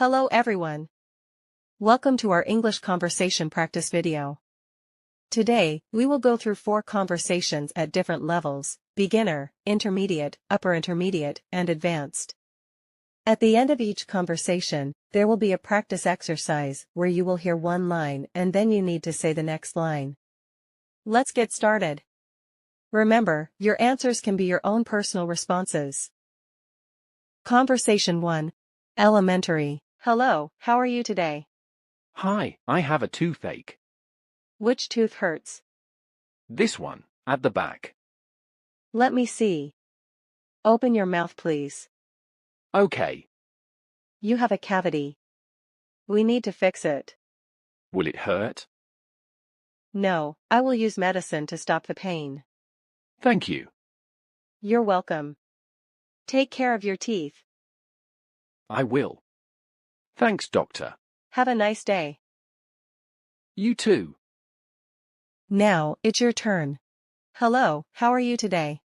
Hello everyone. Welcome to our English conversation practice video. Today, we will go through 4 conversations at different levels: beginner, intermediate, upper intermediate, and advanced. At the end of each conversation, there will be a practice exercise where you will hear one line and then you need to say the next line. Let's get started. Remember, your answers can be your own personal responses. Conversation 1. Elementary. Hello, how are you today? Hi, I have a toothache. Which tooth hurts? This one, at the back. Let me see. Open your mouth, please. Okay. You have a cavity. We need to fix it. Will it hurt? No, I will use medicine to stop the pain. Thank you. You're welcome. Take care of your teeth. I will. Thanks, doctor. Have a nice day. You too. Now, it's your turn. Hello, how are you today?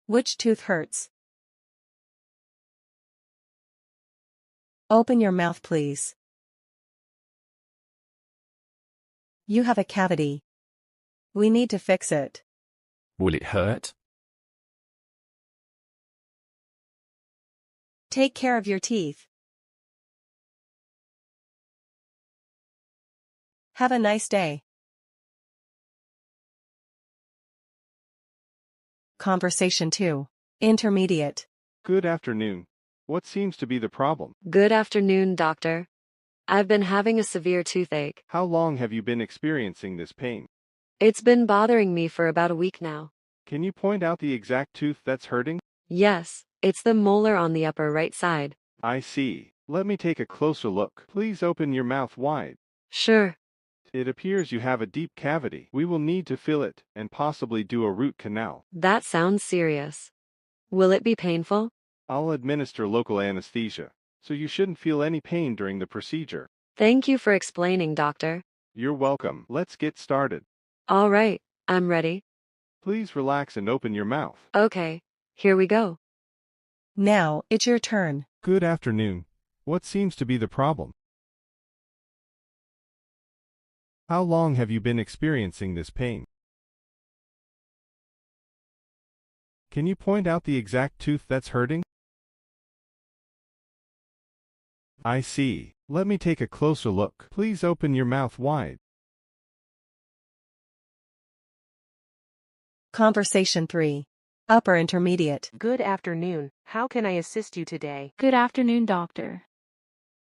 Which tooth hurts? Open your mouth, please. You have a cavity. We need to fix it. Will it hurt? Take care of your teeth. Have a nice day. Conversation 2. Intermediate. Good afternoon. What seems to be the problem? Good afternoon, doctor. I've been having a severe toothache. How long have you been experiencing this pain? It's been bothering me for about a week now. Can you point out the exact tooth that's hurting? Yes, it's the molar on the upper right side. I see. Let me take a closer look. Please open your mouth wide. Sure. It appears you have a deep cavity. We will need to fill it and possibly do a root canal. That sounds serious. Will it be painful? I'll administer local anesthesia, so you shouldn't feel any pain during the procedure. Thank you for explaining, doctor. You're welcome. Let's get started. All right, I'm ready. Please relax and open your mouth. Okay, here we go. Now, it's your turn. Good afternoon. What seems to be the problem? How long have you been experiencing this pain? Can you point out the exact tooth that's hurting? I see. Let me take a closer look. Please open your mouth wide. Conversation 3. Upper intermediate. Good afternoon. How can I assist you today? Good afternoon, doctor.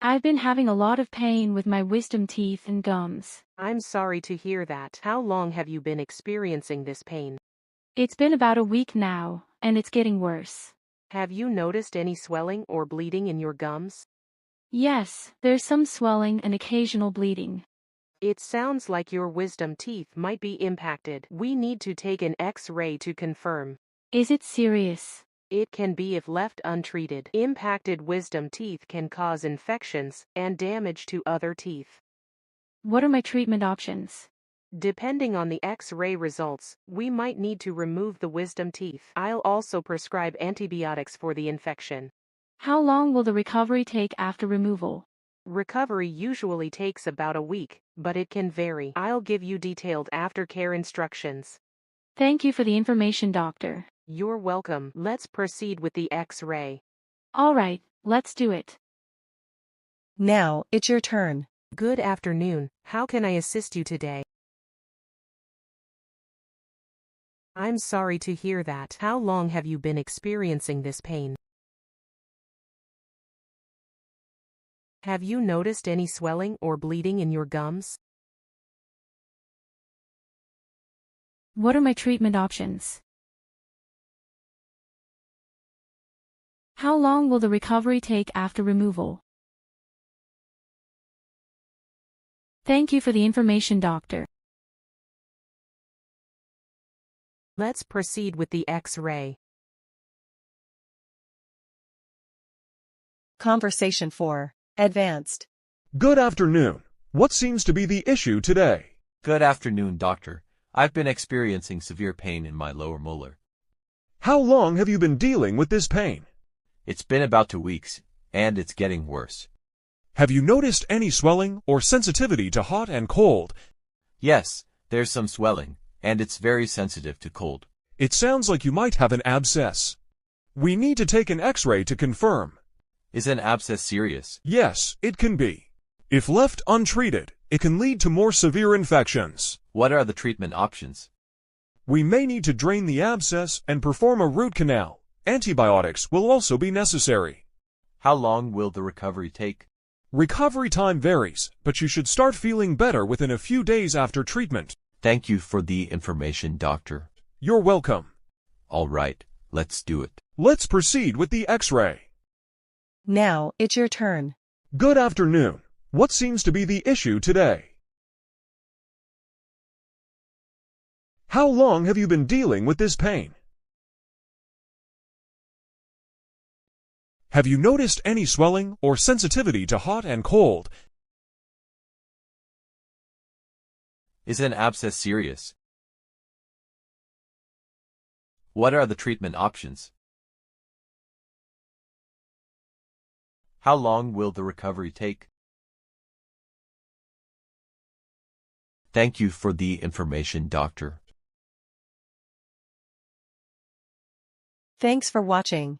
I've been having a lot of pain with my wisdom teeth and gums. I'm sorry to hear that. How long have you been experiencing this pain? It's been about a week now, and it's getting worse. Have you noticed any swelling or bleeding in your gums? Yes, there's some swelling and occasional bleeding. It sounds like your wisdom teeth might be impacted. We need to take an X-ray to confirm. Is it serious? It can be if left untreated. Impacted wisdom teeth can cause infections and damage to other teeth. What are my treatment options? Depending on the X-ray results, we might need to remove the wisdom teeth. I'll also prescribe antibiotics for the infection. How long will the recovery take after removal? Recovery usually takes about a week, but it can vary. I'll give you detailed aftercare instructions. Thank you for the information, doctor. You're welcome. Let's proceed with the X-ray. All right, let's do it. Now, it's your turn. Good afternoon. How can I assist you today? I'm sorry to hear that. How long have you been experiencing this pain? Have you noticed any swelling or bleeding in your gums? What are my treatment options? How long will the recovery take after removal? Thank you for the information, doctor. Let's proceed with the X-ray. Conversation 4. Advanced. Good afternoon. What seems to be the issue today? Good afternoon, doctor. I've been experiencing severe pain in my lower molar. How long have you been dealing with this pain? It's been about 2 weeks, and it's getting worse. Have you noticed any swelling or sensitivity to hot and cold? Yes, there's some swelling, and it's very sensitive to cold. It sounds like you might have an abscess. We need to take an X-ray to confirm. Is an abscess serious? Yes, it can be. If left untreated, it can lead to more severe infections. What are the treatment options? We may need to drain the abscess and perform a root canal. Antibiotics will also be necessary. How long will the recovery take? Recovery time varies, but you should start feeling better within a few days after treatment. Thank you for the information, doctor. You're welcome. All right, let's do it. Let's proceed with the X-ray. Now, it's your turn. Good afternoon. What seems to be the issue today? How long have you been dealing with this pain? Have you noticed any swelling or sensitivity to hot and cold? Is an abscess serious? What are the treatment options? How long will the recovery take? Thank you for the information, doctor. Thanks for watching.